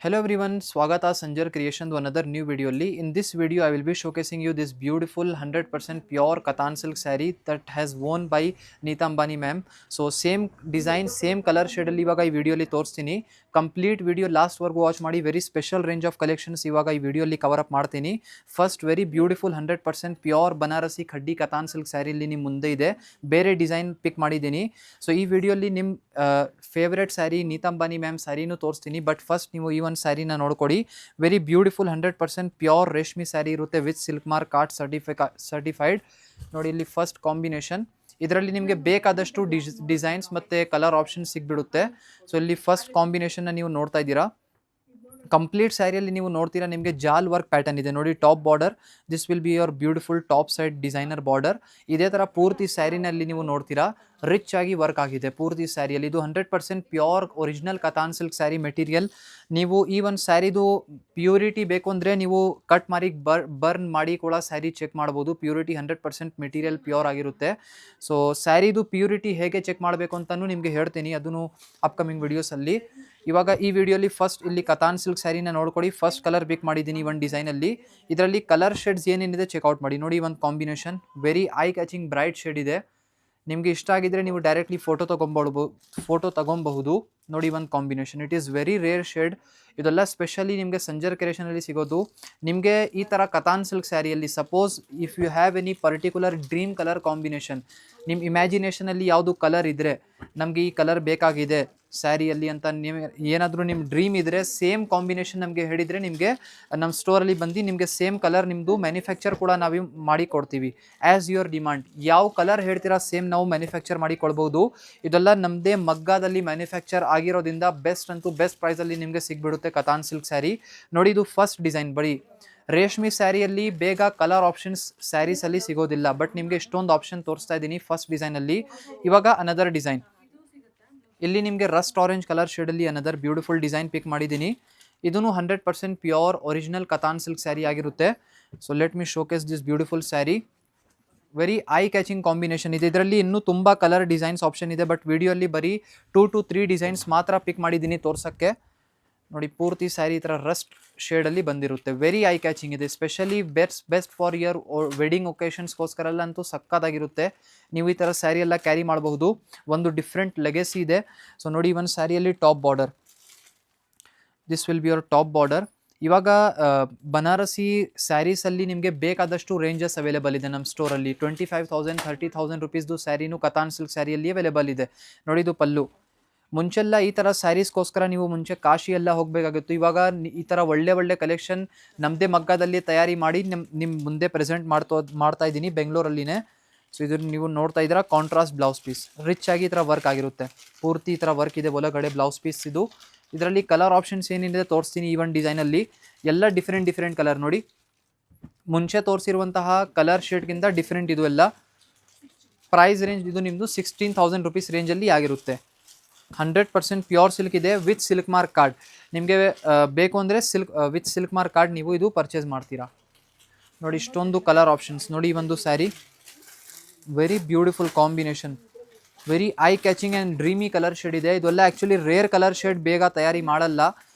Hello everyone, Swagata Sanjar Creation to another new video. In this video, I will be showcasing you this beautiful 100% pure Katan silk saree that has worn by Neeta Ambani ma'am. So same design, same color shade ಅಲ್ಲಿ ಇವಾಗ ಈ ವಿಡಿಯೋಲಿ ತೋರಿಸ್ತೀನಿ. Complete video last ವರ್ಗು watch ಮಾಡಿ. Very special range of collections ಇವಾಗ ಈ ವಿಡಿಯೋಲಿ ಕವರ್ ಅಪ್ ಮಾಡ್ತೀನಿ. First very beautiful 100% pure Banarasi khaddi katan silk ಸ್ಯಾರಿಲಿ ನಿಮ್ಮ ಮುಂದೆ ಇದೆ. ಬೇರೆ ಡಿಸೈನ್ ಪಿಕ್ ಮಾಡಿದ್ದೀನಿ. ಸೊ ಈ ವಿಡಿಯೋಲಿ ನಿಮ್ಮ ಫೇವ್ರೆಟ್ ಸ್ಯಾರಿ ನೀತಾ ಅಂಬಾನಿ ಮ್ಯಾಮ್ ಸ್ಯಾರಿನೂ ತೋರಿಸ್ತೀನಿ. ಬಟ್ ಫಸ್ಟ್ ನೀವು ಈ ಒಂದು ಸ್ಯಾರಿನ ನೋಡ್ಕೊಡಿ. ವೆರಿ ಬ್ಯೂಟಿಫುಲ್ 100% ಪ್ಯೂರ್ ರೇಷ್ಮೆ ಸ್ಯಾರಿ ಇರುತ್ತೆ with silk mark card certified. ನೋಡಿ ಇಲ್ಲಿ ಫಸ್ಟ್ ಕಾಂಬಿನೇಷನ್. ಇದರಲ್ಲಿ ನಿಮಗೆ ಬೇಕಾದಷ್ಟು ಡಿಸೈನ್ಸ್ ಮತ್ತು ಕಲರ್ ಆಪ್ಷನ್ ಸಿಗ್ಬಿಡುತ್ತೆ. ಸೊ ಇಲ್ಲಿ ಫಸ್ಟ್ ಕಾಂಬಿನೇಷನ್ನ ನೀವು ನೋಡ್ತಾ ಇದ್ದೀರಾ. ಕಂಪ್ಲೀಟ್ ಸ್ಯಾರಿಯಲ್ಲಿ ನೀವು ನೋಡ್ತೀರಾ ನಿಮಗೆ ಜಾಲ್ ವರ್ಕ್ ಪ್ಯಾಟರ್ನ್ ಇದೆ ನೋಡಿ. Top border, this will be your beautiful top side designer border. ಇದೇ ಥರ ಪೂರ್ತಿ ಸ್ಯಾರಿನಲ್ಲಿ ನೀವು ನೋಡ್ತೀರಾ ರಿಚ್ ಆಗಿ ವರ್ಕ್ ಆಗಿದೆ ಪೂರ್ತಿ ಸ್ಯಾರಿಯಲ್ಲಿ. ಇದು 100% pure original katan silk sari material. ನೀವು ಈ ಒಂದು ಸ್ಯಾರಿದು ಪ್ಯೂರಿಟಿ ಬೇಕು ಅಂದರೆ ನೀವು ಕಟ್ ಮಾಡಿ ಬರ್ನ್ ಮಾಡಿ ಕೂಡ ಸ್ಯಾರಿ ಚೆಕ್ ಮಾಡ್ಬೋದು. ಪ್ಯೂರಿಟಿ 100% ಮೆಟೀರಿಯಲ್ ಪ್ಯೂರ್ ಆಗಿರುತ್ತೆ. ಸೊ ಸ್ಯಾರಿದು ಪ್ಯೂರಿಟಿ ಹೇಗೆ ಚೆಕ್ ಮಾಡಬೇಕು ಅಂತಲೂ ನಿಮಗೆ ಹೇಳ್ತೀನಿ, ಅದನ್ನು ಅಪ್ಕಮಿಂಗ್ ವಿಡಿಯೋಸಲ್ಲಿ. ಇವಾಗ ಈ ವಿಡಿಯೋಲಿ ಫಸ್ಟ್ ಇಲ್ಲಿ ಕತಾನ್ ಸಿಲ್ಕ್ ಸ್ಯಾರಿನ ನೋಡ್ಕೊಡಿ. ಫಸ್ಟ್ ಕಲರ್ ಪಿಕ್ ಮಾಡಿದ್ದೀನಿ ಒಂದು ಡಿಸೈನಲ್ಲಿ. ಇದರಲ್ಲಿ ಕಲರ್ ಶೇಡ್ಸ್ ಏನೇನಿದೆ ಚೆಕ್ಔಟ್ ಮಾಡಿ. ನೋಡಿ ಒಂದು combination very eye catching bright shade ಇದೆ. ನಿಮಗೆ ಇಷ್ಟ ಆಗಿದ್ರೆ ನೀವು ಡೈರೆಕ್ಟ್ಲಿ ಫೋಟೋ ತಗೊಬಹುದು. ನೋಡಿ ಒಂದು combination, it is very rare shade. ಇದೆಲ್ಲ ಸ್ಪೆಷಲಿ ನಿಮಗೆ ಸಂಜರ್ ಕ್ರಿಯೇಷನಲ್ಲಿ ಸಿಗೋದು. ನಿಮಗೆ ಈ ಥರ ಕತಾನ್ ಸಿಲ್ಕ್ ಸ್ಯಾರಿಯಲ್ಲಿ suppose if you have any particular dream colour combination, ನಿಮ್ಮ ಇಮ್ಯಾಜಿನೇಷನಲ್ಲಿ ಯಾವುದು ಕಲರ್ ಇದ್ದರೆ ನಮಗೆ ಈ ಕಲರ್ ಬೇಕಾಗಿದೆ ಸ್ಯಾರಿಯಲ್ಲಿ ಅಂತ ನೀವು ಏನಾದರೂ ನಿಮ್ಮ ಡ್ರೀಮ್ ಇದ್ದರೆ ಸೇಮ್ ಕಾಂಬಿನೇಷನ್ ನಮಗೆ ಹೇಳಿದರೆ ನಿಮಗೆ ನಮ್ಮ ಸ್ಟೋರಲ್ಲಿ ಬಂದು ನಿಮಗೆ ಸೇಮ್ ಕಲರ್ ನಿಮ್ಮದು ಮ್ಯಾನುಫ್ಯಾಕ್ಚರ್ ಕೂಡ ನಾವು ಮಾಡಿ ಕೊಡ್ತೀವಿ ಆ್ಯಸ್ ಯುವರ್ ಡಿಮಾಂಡ್. ಯಾವ ಕಲರ್ ಹೇಳ್ತೀರಾ ಸೇಮ್ ನಾವು ಮ್ಯಾನುಫ್ಯಾಕ್ಚರ್ ಮಾಡಿ ಕೊಡ್ಬೋದು. ಇದೆಲ್ಲ ನಮ್ಮದೇ ಮಗ್ಗಾದಲ್ಲಿ ಮ್ಯಾನುಫ್ಯಾಕ್ಚರ್ ಆಗಿರೋದ್ರಿಂದ ಬೆಸ್ಟ್ ಅಂತೂ ಬೆಸ್ಟ್ ಪ್ರೈಸಲ್ಲಿ ನಿಮಗೆ ಸಿಗ್ಬಿಡುತ್ತೆ ಕತಾನ್ ಸಿಲ್ಕ್ ಸ್ಯಾರಿ. ನೋಡಿ ಇದು ಫಸ್ಟ್ ಡಿಸೈನ್. ಬರೀ ರೇಷ್ಮೆ ಸ್ಯಾರಿಯಲ್ಲಿ ಬೇಗ ಕಲರ್ ಆಪ್ಷನ್ಸ್ ಸ್ಯಾರೀಸಲ್ಲಿ ಸಿಗೋದಿಲ್ಲ, ಬಟ್ ನಿಮಗೆ ಇಷ್ಟೊಂದು ಆಪ್ಷನ್ ತೋರಿಸ್ತಾ ಇದ್ದೀನಿ ಫಸ್ಟ್ ಡಿಸೈನಲ್ಲಿ. ಇವಾಗ ಅನದರ್ ಡಿಸೈನ್. ಇಲ್ಲಿ ನಿಮಗೆ ರಸ್ಟ್ ಆರೆಂಜ್ ಕಲರ್ ಶೇಡಲ್ಲಿ ಅನದರ್ ಬ್ಯೂಟಿಫುಲ್ ಡಿಸೈನ್ ಪಿಕ್ ಮಾಡಿದ್ದೀನಿ. ಇದೂ 100% pure original katan silk sari ಆಗಿರುತ್ತೆ. So let me showcase this beautiful sari. Very eye catching combination ಇದೆ. ಇದರಲ್ಲಿ ಇನ್ನೂ ತುಂಬ ಕಲರ್ ಡಿಸೈನ್ಸ್ ಆಪ್ಷನ್ ಇದೆ, ಬಟ್ ವಿಡಿಯೋಲ್ಲಿ ಬರೀ 2 to 3 ಡಿಸೈನ್ಸ್ ಮಾತ್ರ ಪಿಕ್ ಮಾಡಿದ್ದೀನಿ ತೋರ್ಸೋಕ್ಕೆ. ನೋಡಿ ಪೂರ್ತಿ ಸ್ಯಾರಿ ಈ ಥರ ರಸ್ಟ್ ಶೇಡಲ್ಲಿ ಬಂದಿರುತ್ತೆ. ವೆರಿ ಐ ಕ್ಯಾಚಿಂಗ್ ಇದೆ. Specially best for your wedding ಒಕೇಶನ್ಸ್ಗೋಸ್ಕರ ಅಂತೂ ಸಕ್ಕತ್ತಾಗಿರುತ್ತೆ. ನೀವು ಈ ಥರ ಸ್ಯಾರಿ ಎಲ್ಲ ಕ್ಯಾರಿ ಮಾಡಬಹುದು. ಒಂದು ಡಿಫ್ರೆಂಟ್ ಲೆಗೆಸಿ ಇದೆ. ಸೊ ನೋಡಿ ಒಂದು ಸ್ಯಾರಿಯಲ್ಲಿ top border, this will be your top border. ಇವಾಗ ಬನಾರಸಿ ಸ್ಯಾರೀಸಲ್ಲಿ ನಿಮಗೆ ಬೇಕಾದಷ್ಟು ರೇಂಜಸ್ ಅವೈಲೇಬಲ್ ಇದೆ ನಮ್ಮ ಸ್ಟೋರಲ್ಲಿ. 25,000 30,000 ರುಪೀಸ್ದು ಸ್ಯಾರಿನೂ ಕತಾನ್ ಸಿಲ್ಕ್ ಸ್ಯಾರಿಯಲ್ಲಿ ಅವೈಲೇಬಲ್ ಇದೆ. ನೋಡಿ ಇದು ಪಲ್ಲು. ಮುಂಚೆಲ್ಲ ಈ ಥರ ಸ್ಯಾರೀಸ್ಗೋಸ್ಕರ ನೀವು ಮುಂಚೆ ಕಾಶಿ ಎಲ್ಲ ಹೋಗಬೇಕಾಗಿತ್ತು. ಇವಾಗ ಈ ಥರ ಒಳ್ಳೆ ಕಲೆಕ್ಷನ್ ನಮ್ಮದೇ ಮಗ್ಗದಲ್ಲಿ ತಯಾರಿ ಮಾಡಿ ನಿಮ್ಮ ಮುಂದೆ ಪ್ರೆಸೆಂಟ್ ಮಾಡ್ತಾ ಇದ್ದೀನಿ ಬೆಂಗಳೂರಲ್ಲಿನೇ. ಸೊ ಇದು ನೀವು ನೋಡ್ತಾ ಇದ್ದೀರಾ ಕಾಂಟ್ರಾಸ್ಟ್ ಬ್ಲೌಸ್ ಪೀಸ್. ರಿಚ್ ಆಗಿ ಈ ಥರ ವರ್ಕ್ ಆಗಿರುತ್ತೆ. ಪೂರ್ತಿ ಈ ಥರ ವರ್ಕ್ ಇದೆ ಒಳಗಡೆ ಬ್ಲೌಸ್ ಪೀಸ್ ಇದು. ಇದರಲ್ಲಿ ಕಲರ್ ಆಪ್ಷನ್ಸ್ ಏನಿದೆ ತೋರಿಸ್ತೀನಿ. ಈ ಒಂದು ಡಿಸೈನಲ್ಲಿ ಎಲ್ಲ ಡಿಫ್ರೆಂಟ್ ಕಲರ್ ನೋಡಿ. ಮುಂಚೆ ತೋರಿಸಿರುವಂತಹ ಕಲರ್ ಶೇಡ್ಗಿಂತ ಡಿಫ್ರೆಂಟ್ ಇದು ಎಲ್ಲ. ಪ್ರೈಸ್ ರೇಂಜ್ ಇದು ನಿಮ್ಮದು 16,000 ರುಪೀಸ್ ರೇಂಜಲ್ಲಿ ಆಗಿರುತ್ತೆ. 100% ಪ್ಯೂರ್ ಸಿಲ್ಕ್ ಇದೆ ವಿತ್ ಸಿಲ್ಕ್ ಮಾರ್ಕ್ ಕಾರ್ಡ್. ನಿಮಗೆ ಬೇಕು ಅಂದರೆ ವಿತ್ ಸಿಲ್ಕ್ ಮಾರ್ಕ್ ಕಾರ್ಡ್ ನೀವು ಇದು ಪರ್ಚೇಸ್ ಮಾಡ್ತೀರಾ. ನೋಡಿ ಇಷ್ಟೊಂದು ಕಲರ್ ಆಪ್ಷನ್ಸ್. ನೋಡಿ ಒಂದು sari very beautiful combination, very eye catching and dreamy colour shade ಇದೆ. ಇದೆಲ್ಲ ಆ್ಯಕ್ಚುಲಿ ರೇರ್ ಕಲರ್ ಶೇಡ್, ಬೇಗ ತಯಾರಿ ಮಾಡಲ್ಲ.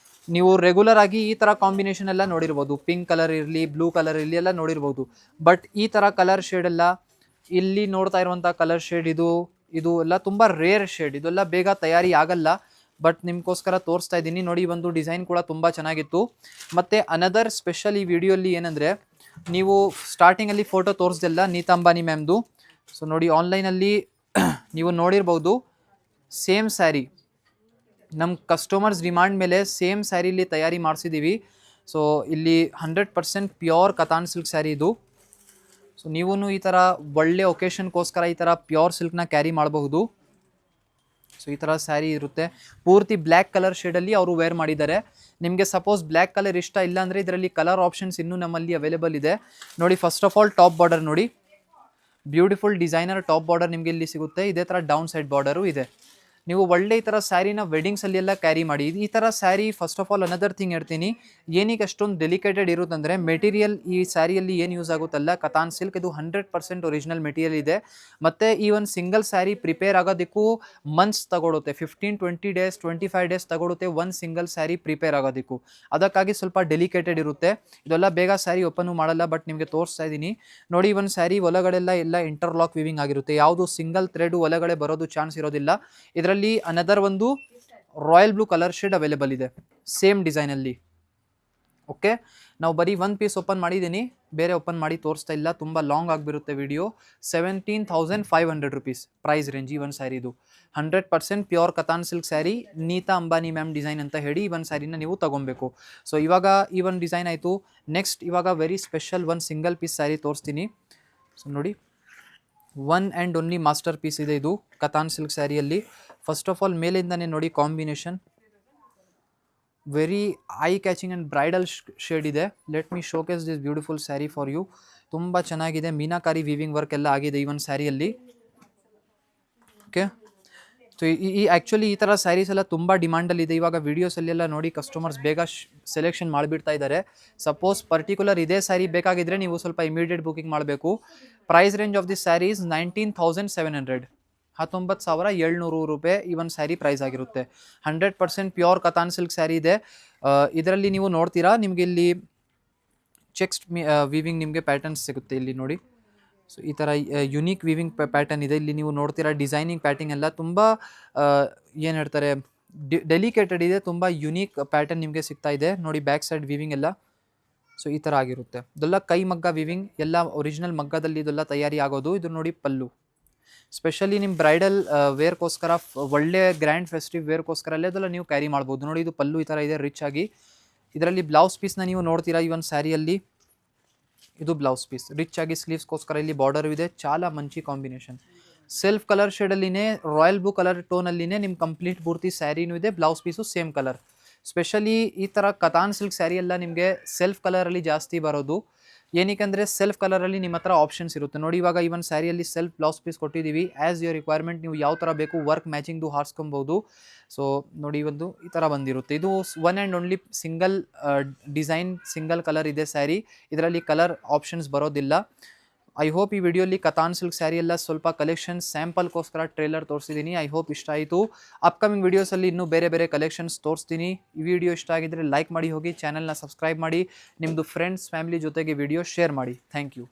ನೀವು ರೆಗ್ಯುಲರ್ ಆಗಿ ಈ ಥರ ಕಾಂಬಿನೇಷನ್ ಎಲ್ಲ ನೋಡಿರ್ಬೋದು. ಪಿಂಕ್ ಕಲರ್ ಇರಲಿ, ಬ್ಲೂ ಕಲರ್ ಇರಲಿ ಎಲ್ಲ ನೋಡಿರ್ಬೋದು. ಬಟ್ ಈ ಥರ ಕಲರ್ ಶೇಡೆಲ್ಲ ಇಲ್ಲಿ ನೋಡ್ತಾ ಇರುವಂಥ ಕಲರ್ ಶೇಡ್ ಇದು ಎಲ್ಲ ತುಂಬ ರೇರ್ ಶೇಡ್. ಇದೆಲ್ಲ ಬೇಗ ತಯಾರಿ ಆಗಲ್ಲ, ಬಟ್ ನಿಮಗೋಸ್ಕರ ತೋರಿಸ್ತಾ ಇದ್ದೀನಿ. ನೋಡಿ ಒಂದು ಡಿಸೈನ್ ಕೂಡ ತುಂಬ ಚೆನ್ನಾಗಿತ್ತು. ಮತ್ತು ಅನದರ್ ಸ್ಪೆಷಲ್ ಈ ವಿಡಿಯೋಲಿ ಏನಂದರೆ, ನೀವು ಸ್ಟಾರ್ಟಿಂಗಲ್ಲಿ ಫೋಟೋ ತೋರಿಸ್ದೆಲ್ಲ ನೀತಾ ಅಂಬಾನಿ ಮ್ಯಾಮ್ದು. ಸೊ ನೋಡಿ ಆನ್ಲೈನಲ್ಲಿ ನೀವು ನೋಡಿರ್ಬೋದು ಸೇಮ್ ಸ್ಯಾರಿ ನಮ್ಮ ಕಸ್ಟಮರ್ಸ್ ಡಿಮಾಂಡ್ ಮೇಲೆ ಸೇಮ್ ಸ್ಯಾರಿಲಿ ತಯಾರಿ ಮಾಡಿಸಿದ್ದೀವಿ. ಸೊ ಇಲ್ಲಿ 100% ಪ್ಯೂರ್ ಕತಾನ್ ಸಿಲ್ಕ್ ಸ್ಯಾರಿ ಇದು. ಸೊ ನೀವೂ ಈ ಥರ ಒಳ್ಳೆ ಒಕೇಶನ್ಗೋಸ್ಕರ ಈ ಥರ ಪ್ಯೂರ್ ಸಿಲ್ಕ್ನ ಕ್ಯಾರಿ ಮಾಡಬಹುದು. ಸೊ ಈ ಥರ ಸ್ಯಾರಿ ಇರುತ್ತೆ. ಪೂರ್ತಿ ಬ್ಲ್ಯಾಕ್ ಕಲರ್ ಶೇಡಲ್ಲಿ ಅವರು ವೇರ್ ಮಾಡಿದ್ದಾರೆ. ನಿಮಗೆ ಸಪೋಸ್ ಬ್ಲ್ಯಾಕ್ ಕಲರ್ ಇಷ್ಟ ಇಲ್ಲ ಅಂದರೆ ಇದರಲ್ಲಿ ಕಲರ್ ಆಪ್ಷನ್ಸ್ ಇನ್ನೂ ನಮ್ಮಲ್ಲಿ ಅವೈಲೇಬಲ್ ಇದೆ. ನೋಡಿ first of all top border ನೋಡಿ, ಬ್ಯೂಟಿಫುಲ್ ಡಿಸೈನರ್ ಟಾಪ್ ಬಾರ್ಡರ್ ನಿಮಗೆ ಇಲ್ಲಿ ಸಿಗುತ್ತೆ. ಇದೇ ಥರ ಡೌನ್ ಸೈಡ್ ಬಾರ್ಡರು ಇದೆ. ನೀವು ಒಳ್ಳೆ ಈ ಥರ ಸ್ಯಾರಿನ ವೆಡ್ಡಿಂಗ್ಸಲ್ಲಿ ಎಲ್ಲ ಕ್ಯಾರಿ ಮಾಡಿ. ಈ ಥರ sari first of all another thing ಹೇಳ್ತೀನಿ, ಏನಕ್ಕೆ ಅಷ್ಟೊಂದು ಡೆಲಿಕೇಟೆಡ್ ಇರುತ್ತಂದರೆ ಮೆಟೀರಿಯಲ್ ಈ ಸ್ಯಾರಿಯಲ್ಲಿ ಏನು ಯೂಸ್ ಆಗುತ್ತಲ್ಲ ಕತಾನ್ ಸಿಲ್ಕ್, ಇದು 100% ಒರಿಜಿನಲ್ ಮೆಟೀರಿಯಲ್ ಇದೆ. ಮತ್ತು ಈ ಒಂದು ಸಿಂಗಲ್ ಸ್ಯಾರಿ ಪ್ರಿಪೇರ್ ಆಗೋದಕ್ಕೂ ಮಂತ್ಸ್ ತಗೊಳುತ್ತೆ, 15-20 ಡೇಸ್ 25 ಡೇಸ್ ತಗೊಳುತ್ತೆ ಒಂದು ಸಿಂಗಲ್ ಸ್ಯಾರಿ ಪ್ರಿಪೇರ್ ಆಗೋದಕ್ಕೂ. ಅದಕ್ಕಾಗಿ ಸ್ವಲ್ಪ ಡೆಲಿಕೇಟೆಡ್ ಇರುತ್ತೆ. ಇದೆಲ್ಲ ಬೇಗ ಸ್ಯಾರಿ ಓಪನ್ ಮಾಡಲ್ಲ, ಬಟ್ ನಿಮಗೆ ತೋರಿಸ್ತಾ ಇದ್ದೀನಿ ನೋಡಿ. ಒಂದು ಸ್ಯಾರಿ ಒಳಗಡೆಲ್ಲ ಇಂಟರ್ಲಾಕ್ ವಿವಿಂಗ್ ಆಗಿರುತ್ತೆ, ಯಾವುದು ಸಿಂಗಲ್ ಥ್ರೆಡ್ ಒಳಗಡೆ ಬರೋದು ಚಾನ್ಸ್ ಇರೋದಿಲ್ಲ. ಇದರಲ್ಲಿ ಅನದರ್ ಒಂದು royal blue colour shade available ಇದೆ ಸೇಮ್ ಡಿಸೈನಲ್ಲಿ. ಓಕೆ, ನಾವು ಬರೀ ಒಂದು ಪೀಸ್ ಓಪನ್ ಮಾಡಿದ್ದೀನಿ, ಬೇರೆ ಓಪನ್ ಮಾಡಿ ತೋರಿಸ್ತಾ ಇಲ್ಲ, ತುಂಬ ಲಾಂಗ್ ಆಗಿಬಿರುತ್ತೆ ವಿಡಿಯೋ. 17,500 rupees ಪ್ರೈಸ್ ರೇಂಜ್ ಈ ಒಂದು ಸ್ಯಾರಿದು. 100% pure katan silk sari, Nita Ambani ma'am design ಅಂತ ಹೇಳಿ ಈ ಒಂದು ಸ್ಯಾರಿನ ನೀವು ತೊಗೊಬೇಕು. ಸೊ ಇವಾಗ ಈ ಒಂದು ಡಿಸೈನ್ ಆಯಿತು. ನೆಕ್ಸ್ಟ್ ಇವಾಗ ವೆರಿ ಸ್ಪೆಷಲ್ ಒಂದು ಸಿಂಗಲ್ ಪೀಸ್ ಸ್ಯಾರಿ ತೋರಿಸ್ತೀನಿ. ಸೊ ನೋಡಿ, one and only masterpiece ಇದೆ ಇದು ಕತಾನ್ ಸಿಲ್ಕ್ ಸ್ಯಾರಿಯಲ್ಲಿ. ಫಸ್ಟ್ ಆಫ್ ಆಲ್ ಮೇಲಿಂದನೇ ನೋಡಿ combination very eye catching and bridal shade ಇದೆ. Let me showcase this beautiful sari for you. ತುಂಬ ಚೆನ್ನಾಗಿದೆ, ಮೀನಾಕಾರಿ ವೀವಿಂಗ್ ವರ್ಕ್ ಎಲ್ಲ ಆಗಿದೆ ಈ ಒಂದು ಸ್ಯಾರಿಯಲ್ಲಿ. ಓಕೆ, ಸೊ ಈ ಆ್ಯಕ್ಚುಲಿ ಈ ಥರ ಸ್ಯಾರೀಸ್ ಎಲ್ಲ ತುಂಬ ಡಿಮಾಂಡಲ್ಲಿದೆ ಇವಾಗ. ವೀಡಿಯೋಸಲ್ಲೆಲ್ಲ ನೋಡಿ ಕಸ್ಟಮರ್ಸ್ ಬೇಗ ಸೆಲೆಕ್ಷನ್ ಮಾಡಿಬಿಡ್ತಾ ಇದ್ದಾರೆ. ಸಪೋಸ್ ಪರ್ಟಿಕ್ಯುಲರ್ ಇದೇ ಸ್ಯಾರಿ ಬೇಕಾಗಿದ್ದರೆ ನೀವು ಸ್ವಲ್ಪ ಇಮಿಡಿಯೇಟ್ ಬುಕಿಂಗ್ ಮಾಡಬೇಕು. Price range of this sari is 19,700, 19,700 ರೂಪಾಯಿ ಈ ಒಂದು ಸ್ಯಾರಿ ಪ್ರೈಸ್ ಆಗಿರುತ್ತೆ. 100% ಪ್ಯೂರ್ ಕತಾನ್ ಸಿಲ್ಕ್ ಸ್ಯಾರಿ ಇದೆ. ಇದರಲ್ಲಿ ನೀವು ನೋಡ್ತೀರಾ, ನಿಮಗೆ ಇಲ್ಲಿ ಚೆಕ್ಸ್ ವೀವಿಂಗ್ ನಿಮಗೆ ಪ್ಯಾಟರ್ನ್ಸ್ ಸಿಗುತ್ತೆ ಇಲ್ಲಿ ನೋಡಿ. ಸೊ ಈ ಥರ ಯುನೀಕ್ ವೀವಿಂಗ್ ಪ್ಯಾಟರ್ನ್ ಇದೆ ಇಲ್ಲಿ ನೀವು ನೋಡ್ತೀರಾ. ಡಿಸೈನಿಂಗ್ ಪ್ಯಾಟಿಂಗ್ ಎಲ್ಲ ತುಂಬ ಏನು ಹೇಳ್ತಾರೆ ಡೆಲಿಕೇಟೆಡ್ ಇದೆ, ತುಂಬ ಯುನೀಕ್ ಪ್ಯಾಟರ್ನ್ ನಿಮಗೆ ಸಿಗ್ತಾ ಇದೆ ನೋಡಿ. ಬ್ಯಾಕ್ ಸೈಡ್ ವೀವಿಂಗ್ ಎಲ್ಲ ಸೊ ಈ ಥರ ಆಗಿರುತ್ತೆ. ಇದೆಲ್ಲ ಕೈ ಮಗ್ಗ ವೀವಿಂಗ್, ಎಲ್ಲ ಒರಿಜಿನಲ್ ಮಗ್ಗದಲ್ಲಿ ಇದೆಲ್ಲ ತಯಾರಿ ಆಗೋದು. ಇದು ನೋಡಿ ಪಲ್ಲು, ಸ್ಪೆಷಲಿ ನಿಮ್ಮ ಬ್ರೈಡಲ್ ವೇರ್ಗೋಸ್ಕರ, ಒಳ್ಳೆ ಗ್ರ್ಯಾಂಡ್ ಫೆಸ್ಟಿವ್ ವೇರ್ಗೋಸ್ಕರ ಇದೆಲ್ಲ ನೀವು ಕ್ಯಾರಿ ಮಾಡ್ಬೋದು. ನೋಡಿ ಇದು ಪಲ್ಲು ಈ ಥರ ಇದೆ ರಿಚ್ ಆಗಿ. ಇದರಲ್ಲಿ ಬ್ಲೌಸ್ ಪೀಸ್ನ ನೀವು ನೋಡ್ತೀರಾ ಈ ಒಂದು ಸ್ಯಾರಿಯಲ್ಲಿ. ಇದು ಬ್ಲೌಸ್ ಪೀಸ್ ರಿಚ್ ಆಗಿ, ಸ್ಲೀವ್ಸ್ಗೋಸ್ಕರ ಇಲ್ಲಿ ಬಾರ್ಡರ್ ಇದೆ, ಚಾಲ ಮಂಚಿ ಕಾಂಬಿನೇಷನ್. ಸೆಲ್ಫ್ ಕಲರ್ ಶೇಡಲ್ಲಿನೇ ರಾಯಲ್ ಬ್ಲೂ ಕಲರ್ ಟೋನಲ್ಲಿನೇ ನಿಮ್ಮ ಕಂಪ್ಲೀಟ್ ಪೂರ್ತಿ ಸ್ಯಾರಿನೂ ಇದೆ, blouse piece same colour. Specially ಈ ಥರ ಕತಾನ್ ಸಿಲ್ಕ್ ಸ್ಯಾರಿ ಎಲ್ಲ ನಿಮಗೆ ಸೆಲ್ಫ್ ಕಲರಲ್ಲಿ ಜಾಸ್ತಿ ಬರೋದು. ಏನಕ್ಕೆ ಸೆಲ್ಫ್ ಕಲರಲ್ಲಿ ನಿಮ್ಮ ಹತ್ರ ಆಪ್ಷನ್ಸ್ ಇರುತ್ತೆ ನೋಡಿ. ಇವಾಗ ಈ ಒಂದು ಸ್ಯಾರಿಯಲ್ಲಿ ಸೆಲ್ಫ್ ಬ್ಲೌಸ್ ಪೀಸ್ ಕೊಟ್ಟಿದ್ದೀವಿ, ಆ್ಯಸ್ ಯುವರ್ ರಿಕ್ವೈರ್ಮೆಂಟ್ ನೀವು ಯಾವ ಥರ ಬೇಕು ವರ್ಕ್ ಮ್ಯಾಚಿಂಗ್ದು ಹಾರಿಸ್ಕೊಬೋದು. ಸೊ ನೋಡಿ ಒಂದು ಈ ಥರ ಬಂದಿರುತ್ತೆ. ಇದು one and only single design, single colour ಇದೆ ಸ್ಯಾರಿ, ಇದರಲ್ಲಿ ಕಲರ್ ಆಪ್ಷನ್ಸ್ ಬರೋದಿಲ್ಲ. ಐ ಹೋಪ್ ಈ ವಿಡಿಯೋಲಿ ಕತಾನ್ ಸಿಲ್ಕ್ ಸ್ಯಾರಿ ಎಲ್ಲ ಸ್ವಲ್ಪ ಕಲೆಕ್ಷನ್ಸ್ ಸ್ಯಾಂಪಲ್ಗೋಸ್ಕರ ಟ್ರೇಲರ್ ತೋರಿಸಿದ್ದೀನಿ. ಐ ಹೋಪ್ ಇಷ್ಟ ಆಯಿತು. ಅಪ್ಕಮಿಂಗ್ ವೀಡಿಯೋಸಲ್ಲಿ ಇನ್ನೂ ಬೇರೆ ಬೇರೆ ಕಲೆಕ್ಷನ್ಸ್ ತೋರಿಸ್ತೀನಿ. ಈ ವಿಡಿಯೋ ಇಷ್ಟ ಆಗಿದ್ದರೆ ಲೈಕ್ ಮಾಡಿ ಹೋಗಿ, ಚಾನಲ್ನ ಸಬ್ಸ್ಕ್ರೈಬ್ ಮಾಡಿ, ನಿಮ್ಮದು ಫ್ರೆಂಡ್ಸ್ ಫ್ಯಾಮಿಲಿ ಜೊತೆಗೆ ವಿಡಿಯೋ ಶೇರ್ ಮಾಡಿ. Thank you.